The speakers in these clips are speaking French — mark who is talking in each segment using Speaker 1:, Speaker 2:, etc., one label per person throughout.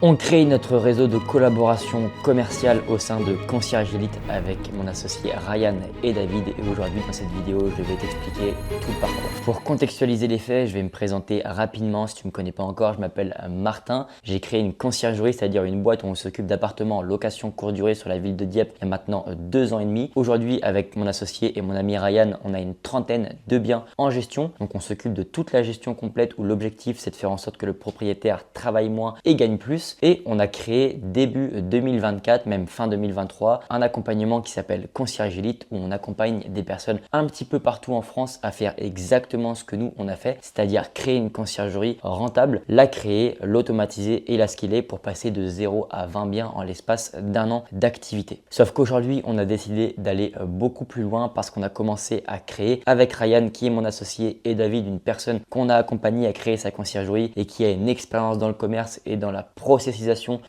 Speaker 1: On crée notre réseau de collaboration commerciale au sein de Concierge Elite avec mon associé Ryan et David. Et aujourd'hui, dans cette vidéo, je vais t'expliquer tout le parcours. Pour contextualiser les faits, je vais me présenter rapidement. Si tu ne me connais pas encore, je m'appelle Martin. J'ai créé une conciergerie, c'est-à-dire une boîte où on s'occupe d'appartements en location courte durée sur la ville de Dieppe il y a maintenant 2 ans et demi. Aujourd'hui, avec mon associé et mon ami Ryan, on a une trentaine de biens en gestion. Donc, on s'occupe de toute la gestion complète où l'objectif, c'est de faire en sorte que le propriétaire travaille moins et gagne plus. Et on a créé début 2024, même fin 2023, un accompagnement qui s'appelle Concierge Elite où on accompagne des personnes un petit peu partout en France à faire exactement ce que nous on a fait, c'est-à-dire créer une conciergerie rentable, la créer, l'automatiser et la scaler pour passer de 0 à 20 biens en l'espace d'1 an d'activité. Sauf qu'aujourd'hui, on a décidé d'aller beaucoup plus loin parce qu'on a commencé à créer avec Ryan qui est mon associé et David, une personne qu'on a accompagné à créer sa conciergerie et qui a une expérience dans le commerce et dans la processisation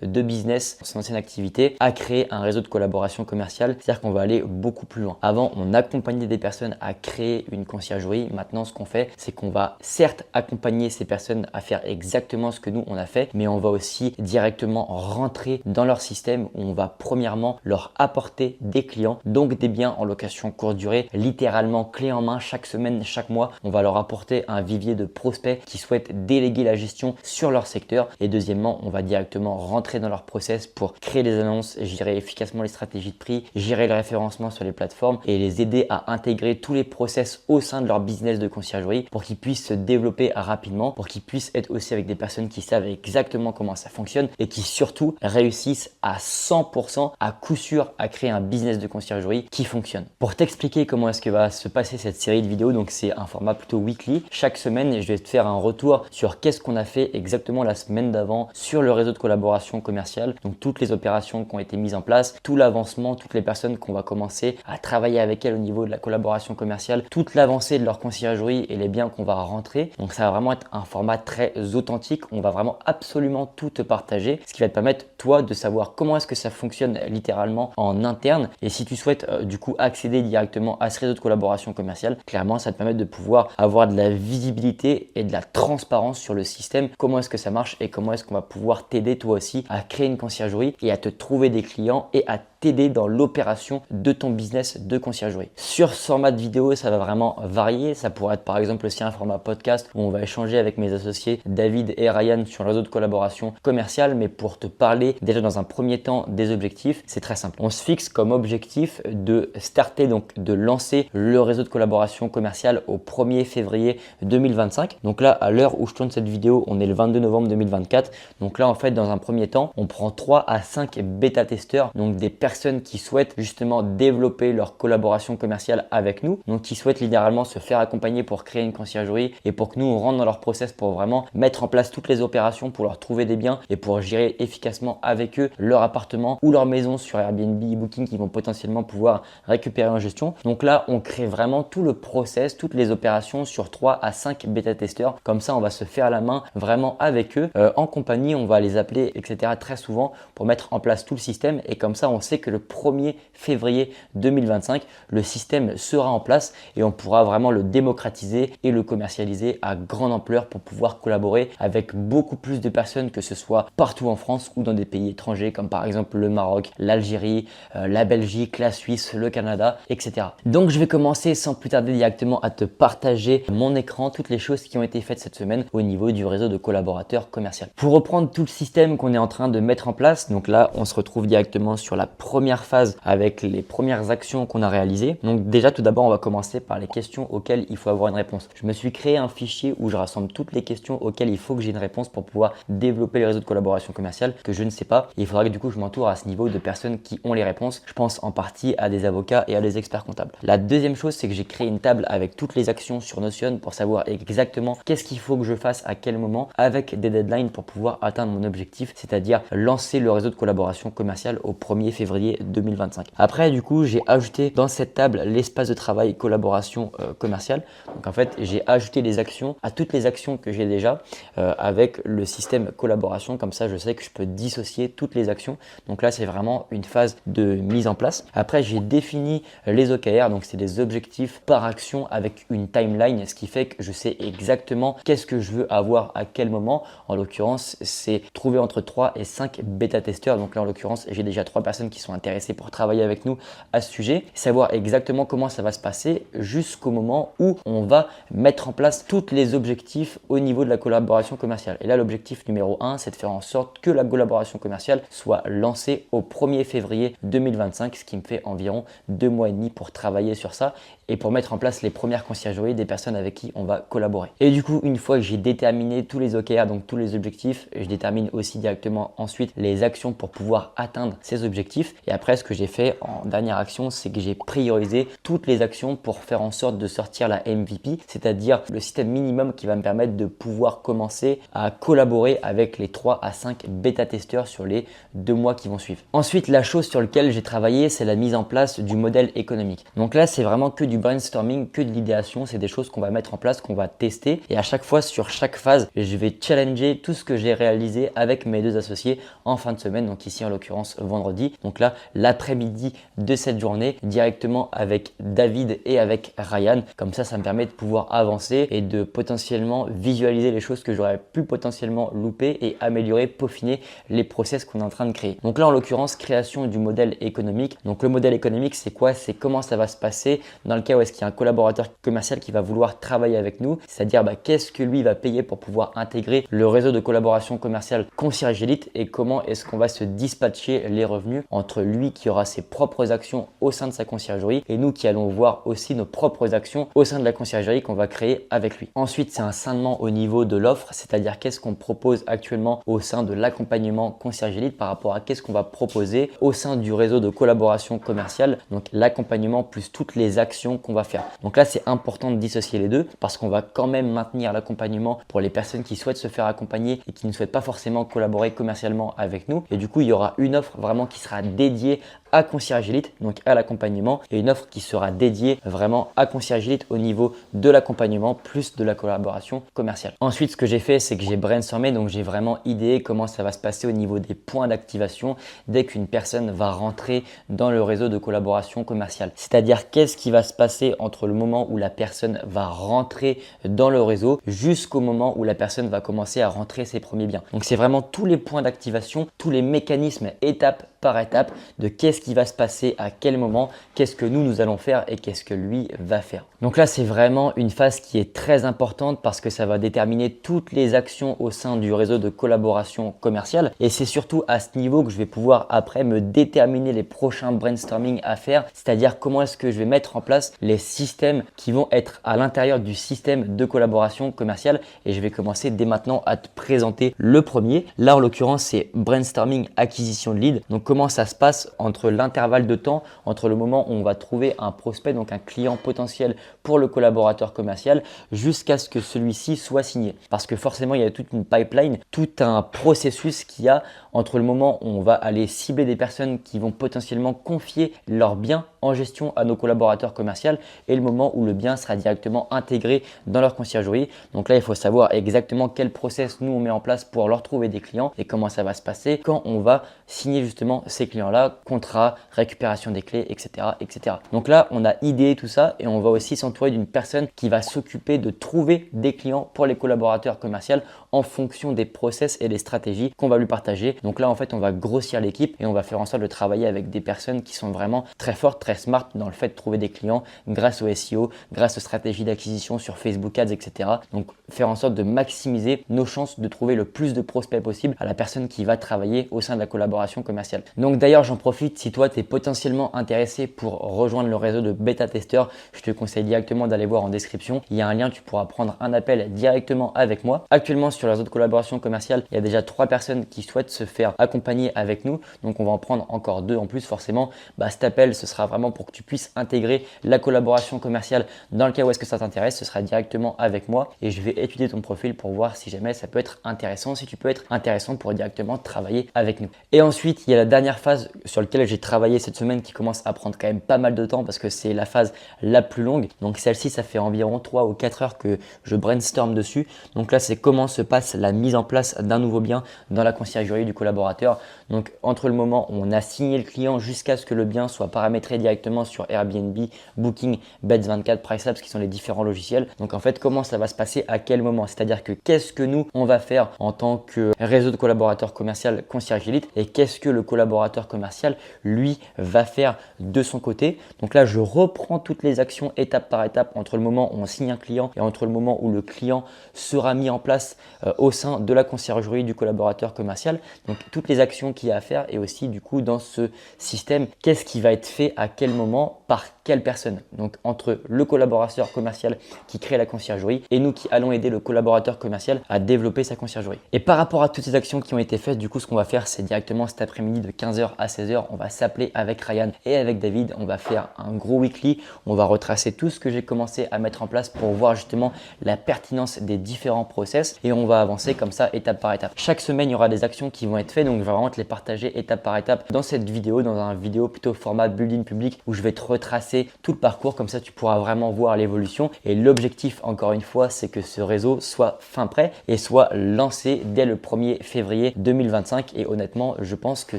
Speaker 1: de business, son ancienne activité, à créer un réseau de collaboration commerciale. C'est-à-dire qu'on va aller beaucoup plus loin. Avant, on accompagnait des personnes à créer une conciergerie. Maintenant, ce qu'on fait, c'est qu'on va certes accompagner ces personnes à faire exactement ce que nous, on a fait, mais on va aussi directement rentrer dans leur système où on va premièrement leur apporter des clients, donc des biens en location courte durée, littéralement clé en main chaque semaine, chaque mois. On va leur apporter un vivier de prospects qui souhaitent déléguer la gestion sur leur secteur. Et deuxièmement, on va directement rentrer dans leur process pour créer les annonces, gérer efficacement les stratégies de prix, gérer le référencement sur les plateformes et les aider à intégrer tous les process au sein de leur business de conciergerie pour qu'ils puissent se développer rapidement, pour qu'ils puissent être aussi avec des personnes qui savent exactement comment ça fonctionne et qui surtout réussissent à 100% à coup sûr à créer un business de conciergerie qui fonctionne. Pour t'expliquer comment est-ce que va se passer cette série de vidéos, donc c'est un format plutôt weekly. Chaque semaine, je vais te faire un retour sur qu'est-ce qu'on a fait exactement la semaine d'avant sur le réseau de collaboration commerciale, donc toutes les opérations qui ont été mises en place, tout l'avancement, toutes les personnes qu'on va commencer à travailler avec elles au niveau de la collaboration commerciale, toute l'avancée de leur conciergerie et les biens qu'on va rentrer. Donc ça va vraiment être un format très authentique, on va vraiment absolument tout te partager, ce qui va te permettre toi de savoir comment est-ce que ça fonctionne littéralement en interne. Et si tu souhaites du coup accéder directement à ce réseau de collaboration commerciale, clairement ça te permet de pouvoir avoir de la visibilité et de la transparence sur le système, comment est-ce que ça marche et comment est-ce qu'on va pouvoir t'aider toi aussi à créer une conciergerie et à te trouver des clients et à t'aider dans l'opération de ton business de conciergerie. Sur ce format de vidéo, ça va vraiment varier. Ça pourrait être par exemple aussi un format podcast où on va échanger avec mes associés David et Ryan sur le réseau de collaboration commerciale. Mais pour te parler déjà dans un premier temps des objectifs, c'est très simple. On se fixe comme objectif de starter, donc de lancer le réseau de collaboration commerciale au 1er février 2025. Donc là, à l'heure où je tourne cette vidéo, on est le 22 novembre 2024. Donc là, en fait, dans un premier temps, on prend 3 à 5 bêta-testeurs, donc des personnes qui souhaitent justement développer leur collaboration commerciale avec nous, donc qui souhaitent littéralement se faire accompagner pour créer une conciergerie et pour que nous on rentre dans leur process pour vraiment mettre en place toutes les opérations pour leur trouver des biens et pour gérer efficacement avec eux leur appartement ou leur maison sur Airbnb, Booking qui vont potentiellement pouvoir récupérer en gestion. Donc là, on crée vraiment tout le process, toutes les opérations sur 3 à 5 bêta-testeurs. Comme ça, on va se faire la main vraiment avec eux en compagnie, on va les appeler, etc. très souvent pour mettre en place tout le système et comme ça, on sait que le 1er février 2025, le système sera en place et on pourra vraiment le démocratiser et le commercialiser à grande ampleur pour pouvoir collaborer avec beaucoup plus de personnes, que ce soit partout en France ou dans des pays étrangers comme par exemple le Maroc, l'Algérie, la Belgique, la Suisse, le Canada, etc. Donc je vais commencer sans plus tarder directement à te partager mon écran, toutes les choses qui ont été faites cette semaine au niveau du réseau de collaborateurs commerciaux. Pour reprendre tout le système qu'on est en train de mettre en place, donc là on se retrouve directement sur la première phase avec les premières actions qu'on a réalisées. Donc déjà tout d'abord on va commencer par les questions auxquelles il faut avoir une réponse. Je me suis créé un fichier où je rassemble toutes les questions auxquelles il faut que j'ai une réponse pour pouvoir développer les réseaux de collaboration commerciale que je ne sais pas. Et il faudra que du coup je m'entoure à ce niveau de personnes qui ont les réponses. Je pense en partie à des avocats et à des experts comptables. La deuxième chose, c'est que j'ai créé une table avec toutes les actions sur Notion pour savoir exactement qu'est-ce qu'il faut que je fasse à quel moment avec des deadlines pour pouvoir atteindre mon objectif, c'est-à-dire lancer le réseau de collaboration commerciale au 1er février février 2025. Après, du coup, j'ai ajouté dans cette table l'espace de travail collaboration commerciale. Donc en fait, j'ai ajouté les actions à toutes les actions que j'ai déjà avec le système collaboration. Comme ça, je sais que je peux dissocier toutes les actions. Donc là, c'est vraiment une phase de mise en place. Après, j'ai défini les OKR, donc c'est des objectifs par action avec une timeline, ce qui fait que je sais exactement qu'est-ce que je veux avoir à quel moment. En l'occurrence, c'est trouver entre 3 et 5 bêta-testeurs. Donc là, en l'occurrence, j'ai déjà 3 personnes qui sont intéressées pour travailler avec nous à ce sujet. Savoir exactement comment ça va se passer jusqu'au moment où on va mettre en place tous les objectifs au niveau de la collaboration commerciale. Et là, l'objectif numéro 1, c'est de faire en sorte que la collaboration commerciale soit lancée au 1er février 2025, ce qui me fait environ 2 mois et demi pour travailler sur ça et pour mettre en place les premières conciergeries des personnes avec qui on va collaborer. Et du coup, une fois que j'ai déterminé tous les OKR, donc tous les objectifs, je détermine aussi directement ensuite les actions pour pouvoir atteindre ces objectifs. Et après, ce que j'ai fait en dernière action, c'est que j'ai priorisé toutes les actions pour faire en sorte de sortir la MVP, c'est-à-dire le système minimum qui va me permettre de pouvoir commencer à collaborer avec les 3 à 5 bêta-testeurs sur les 2 mois qui vont suivre. Ensuite, la chose sur laquelle j'ai travaillé, c'est la mise en place du modèle économique. Donc là, c'est vraiment que du brainstorming, que de l'idéation. C'est des choses qu'on va mettre en place, qu'on va tester. Et à chaque fois, sur chaque phase, je vais challenger tout ce que j'ai réalisé avec mes 2 associés en fin de semaine. Donc ici, en l'occurrence, vendredi. Donc là, l'après-midi de cette journée, directement avec David et avec Ryan. Comme ça me permet de pouvoir avancer et de potentiellement visualiser les choses que j'aurais pu potentiellement louper et améliorer, peaufiner les process qu'on est en train de créer. Donc là, en l'occurrence, création du modèle économique. Donc le modèle économique, c'est quoi? C'est comment ça va se passer dans le cas où est-ce qu'il y a un collaborateur commercial qui va vouloir travailler avec nous, c'est-à-dire qu'est-ce que lui va payer pour pouvoir intégrer le réseau de collaboration commerciale Concierge Elite et comment est-ce qu'on va se dispatcher les revenus entre lui qui aura ses propres actions au sein de sa conciergerie et nous qui allons voir aussi nos propres actions au sein de la conciergerie qu'on va créer avec lui. Ensuite, c'est un scindement au niveau de l'offre, c'est-à-dire qu'est-ce qu'on propose actuellement au sein de l'accompagnement Concierge Elite par rapport à qu'est-ce qu'on va proposer au sein du réseau de collaboration commerciale, donc l'accompagnement plus toutes les actions qu'on va faire. Donc là, c'est important de dissocier les deux parce qu'on va quand même maintenir l'accompagnement pour les personnes qui souhaitent se faire accompagner et qui ne souhaitent pas forcément collaborer commercialement avec nous. Et du coup, il y aura une offre vraiment qui sera dédiée à Concierge Elite, donc à l'accompagnement, et une offre qui sera dédiée vraiment à Concierge Elite au niveau de l'accompagnement plus de la collaboration commerciale. Ensuite, ce que j'ai fait, c'est que j'ai brainstormé, donc j'ai vraiment idéé comment ça va se passer au niveau des points d'activation dès qu'une personne va rentrer dans le réseau de collaboration commerciale. C'est-à-dire qu'est-ce qui va se passer entre le moment où la personne va rentrer dans le réseau jusqu'au moment où la personne va commencer à rentrer ses premiers biens. Donc c'est vraiment tous les points d'activation, tous les mécanismes étape par étape de qu'est-ce qui va se passer à quel moment, qu'est-ce que nous allons faire et qu'est-ce que lui va faire. Donc là, c'est vraiment une phase qui est très importante parce que ça va déterminer toutes les actions au sein du réseau de collaboration commerciale et c'est surtout à ce niveau que je vais pouvoir après me déterminer les prochains brainstorming à faire, c'est-à-dire comment est-ce que je vais mettre en place les systèmes qui vont être à l'intérieur du système de collaboration commerciale et je vais commencer dès maintenant à te présenter le premier. Là, en l'occurrence, c'est brainstorming acquisition de lead. Donc comment ça se passe entre l'intervalle de temps, entre le moment où on va trouver un prospect, donc un client potentiel pour le collaborateur commercial, jusqu'à ce que celui-ci soit signé. Parce que forcément, il y a toute une pipeline, tout un processus qu'il y a entre le moment où on va aller cibler des personnes qui vont potentiellement confier leurs biens en gestion à nos collaborateurs commerciaux et le moment où le bien sera directement intégré dans leur conciergerie. Donc là, il faut savoir exactement quel process nous on met en place pour leur trouver des clients et comment ça va se passer quand on va signer justement ces clients-là, contrat, récupération des clés, etc., etc. Donc là, on a idéé tout ça et on va aussi s'entourer d'une personne qui va s'occuper de trouver des clients pour les collaborateurs commerciaux en fonction des process et des stratégies qu'on va lui partager. Donc là, en fait, on va grossir l'équipe et on va faire en sorte de travailler avec des personnes qui sont vraiment très fortes, très smart dans le fait de trouver des clients grâce au SEO, grâce aux stratégies d'acquisition sur Facebook Ads, etc. Donc, faire en sorte de maximiser nos chances de trouver le plus de prospects possible à la personne qui va travailler au sein de la collaboration commerciale. Donc d'ailleurs, j'en profite, si toi, tu es potentiellement intéressé pour rejoindre le réseau de bêta-testeurs, je te conseille directement d'aller voir en description. Il y a un lien, tu pourras prendre un appel directement avec moi. Actuellement, sur le réseau de collaboration commerciale, il y a déjà 3 personnes qui souhaitent se faire accompagner avec nous. Donc, on va en prendre encore 2 en plus forcément. Cet appel, ce sera vraiment pour que tu puisses intégrer la collaboration commerciale dans le cas où est-ce que ça t'intéresse. Ce sera directement avec moi et je vais étudier ton profil pour voir si jamais ça peut être intéressant, si tu peux être intéressant pour directement travailler avec nous. Et ensuite, il y a la dernière dernière phase sur laquelle j'ai travaillé cette semaine qui commence à prendre quand même pas mal de temps parce que c'est la phase la plus longue. Donc celle-ci, ça fait environ 3 ou 4 heures que je brainstorm dessus. Donc là, c'est comment se passe la mise en place d'un nouveau bien dans la conciergerie du collaborateur. Donc entre le moment où on a signé le client jusqu'à ce que le bien soit paramétré directement sur Airbnb, Booking, Beds24, PriceApps qui sont les différents logiciels. Donc en fait, comment ça va se passer, à quel moment? C'est-à-dire que qu'est-ce que nous, on va faire en tant que réseau de collaborateurs commercial Concierge Elite et qu'est-ce que le collaborateur commercial, lui, va faire de son côté. Donc là, je reprends toutes les actions étape par étape entre le moment où on signe un client et entre le moment où le client sera mis en place au sein de la conciergerie du collaborateur commercial. Donc toutes les actions qu'il y a à faire et aussi du coup dans ce système, qu'est-ce qui va être fait à quel moment par quelle personne. Donc entre le collaborateur commercial qui crée la conciergerie et nous qui allons aider le collaborateur commercial à développer sa conciergerie. Et par rapport à toutes ces actions qui ont été faites, du coup ce qu'on va faire, c'est directement cet après-midi de 15h à 16h, on va s'appeler avec Ryan et avec David, on va faire un gros weekly, on va retracer tout ce que j'ai commencé à mettre en place pour voir justement la pertinence des différents process et on va avancer comme ça étape par étape. Chaque semaine, il y aura des actions qui vont être faites, donc je vais vraiment te les partager étape par étape dans cette vidéo, dans un vidéo plutôt format building public où je vais te retracer tout le parcours, comme ça tu pourras vraiment voir l'évolution. Et l'objectif, encore une fois, c'est que ce réseau soit fin prêt et soit lancé dès le 1er février 2025. Et honnêtement, je pense que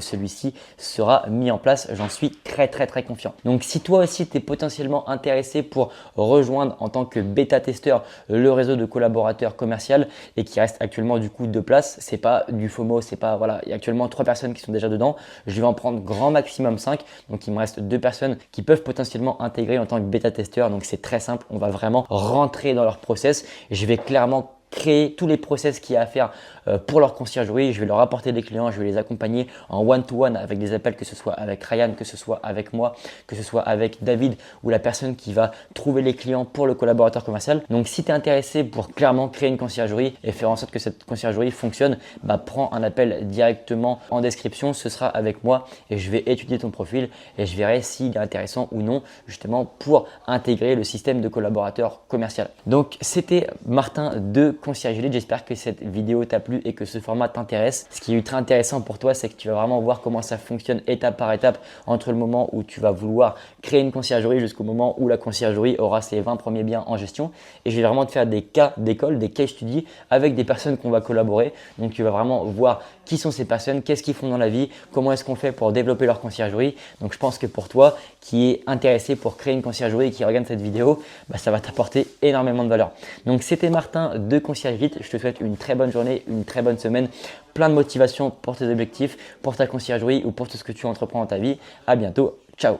Speaker 1: celui-ci sera mis en place, j'en suis très confiant. Donc si toi aussi tu es potentiellement intéressé pour rejoindre en tant que bêta-testeur le réseau de collaborateurs commercial et qui reste actuellement du coup 2 places, c'est pas du FOMO, c'est pas voilà, il y a actuellement 3 personnes qui sont déjà dedans, je vais en prendre grand maximum 5, donc il me reste 2 personnes qui peuvent potentiellement intégrer en tant que bêta-testeur. Donc c'est très simple, on va vraiment rentrer dans leur process et je vais clairement créer tous les process qu'il y a à faire pour leur conciergerie. Je vais leur apporter des clients, je vais les accompagner en one-to-one avec des appels, que ce soit avec Ryan, que ce soit avec moi, que ce soit avec David ou la personne qui va trouver les clients pour le collaborateur commercial. Donc si tu es intéressé pour clairement créer une conciergerie et faire en sorte que cette conciergerie fonctionne, prends un appel directement en description, ce sera avec moi et je vais étudier ton profil et je verrai s'il est intéressant ou non justement pour intégrer le système de collaborateur commercial. Donc c'était Martin de Concierge Elite. J'espère que cette vidéo t'a plu et que ce format t'intéresse. Ce qui est ultra intéressant pour toi, c'est que tu vas vraiment voir comment ça fonctionne étape par étape entre le moment où tu vas vouloir créer une conciergerie jusqu'au moment où la conciergerie aura ses 20 premiers biens en gestion. Et je vais vraiment te faire des cas d'école, des case studies avec des personnes qu'on va collaborer. Donc tu vas vraiment voir qui sont ces personnes, qu'est-ce qu'ils font dans la vie, comment est-ce qu'on fait pour développer leur conciergerie. Donc je pense que pour toi qui est intéressé pour créer une conciergerie et qui regarde cette vidéo, ça va t'apporter énormément de valeur. Donc c'était Martin de Concierge Elite. Je te souhaite une très bonne journée, une très bonne semaine, plein de motivation pour tes objectifs, pour ta conciergerie ou pour tout ce que tu entreprends dans ta vie. À bientôt. Ciao.